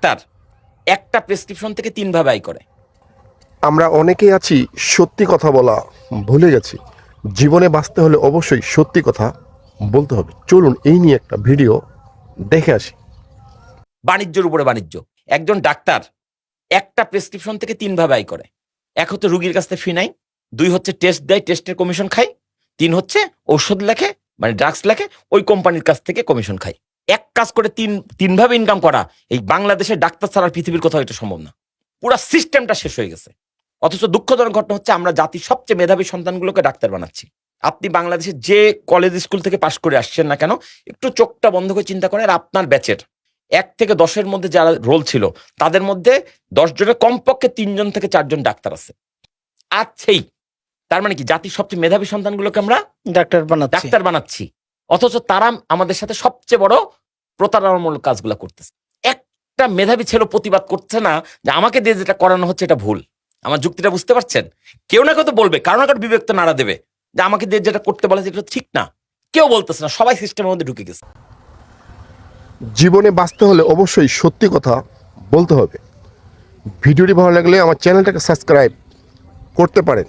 Doctor একটা prescription থেকে 3 ভাবে আয় করে। আমরা অনেকেই আছি সত্যি কথা বলা ভুলে গেছি। জীবনে বাঁচতে হলে অবশ্যই সত্যি কথা বলতে হবে। চলুন এই নিয়ে একটা ভিডিও দেখে আসি। বাণিজ্যের উপরে বাণিজ্য। একজন ডাক্তার একটা প্রেসক্রিপশন থেকে 3 ভাবে আয় করে। এক হচ্ছে রুগীর কাছ থেকে ফি নাই, 2 হচ্ছে টেস্ট দেয়, টেস্টের কমিশন খায়, 3 হচ্ছে ঔষধ লেখে মানে ড্রাগস লেখে, ওই কোম্পানির কাছ থেকে কমিশন খায়। এক কাজ করে তিন ভাবে ইনকাম করা এই বাংলাদেশের ডাক্তার ছাড়া পৃথিবীর কোথাও এটা সম্ভব না। পুরো সিস্টেমটা শেষ হয়ে গেছে। অথচ দুঃখজনক ঘটনা হচ্ছে আমরা জাতির সবচেয়ে মেধাবী সন্তানগুলোকে ডাক্তার বানাচ্ছি। আপনি বাংলাদেশে যে কলেজ স্কুল থেকে পাশ করে আসছেন না কেন, একটু চোখটা বন্ধ করে চিন্তা করেন, আপনার ব্যাচের 1 থেকে 10-এর মধ্যে যারা রোল ছিল তাদের মধ্যে 10 জনের কমপক্ষে 3 জন থেকে 4 জন ডাক্তার আছে। আছেই। তার মানে কি জাতির সবচেয়ে মেধাবী সন্তানগুলোকে আমরা ডাক্তার বানাচ্ছি। অথচ তারা আমাদের সাথে সবচেয়ে বড় প্রতারণামূলক কাজগুলো করতেছে। একটা মেধাবী ছেলে প্রতিবাদ করছে না যে আমাকে দিয়ে যেটা করানো হচ্ছে এটা ভুল। আমার যুক্তিটা বুঝতে পারছেন? কেউ না কেউ তো বলবে, কারণ না কারো বিবেক তো নাড়া দেবে যে আমাকে দিয়ে যেটা করতে বলে যেটা ঠিক না। কেউ বলতেছে না, সবাই সিস্টেমের মধ্যে ঢুকে গেছে। জীবনে বাঁচতে হলে অবশ্যই সত্যি কথা বলতে হবে। ভিডিওটি ভালো লাগলে আমার চ্যানেলটাকে সাবস্ক্রাইব করতে পারেন।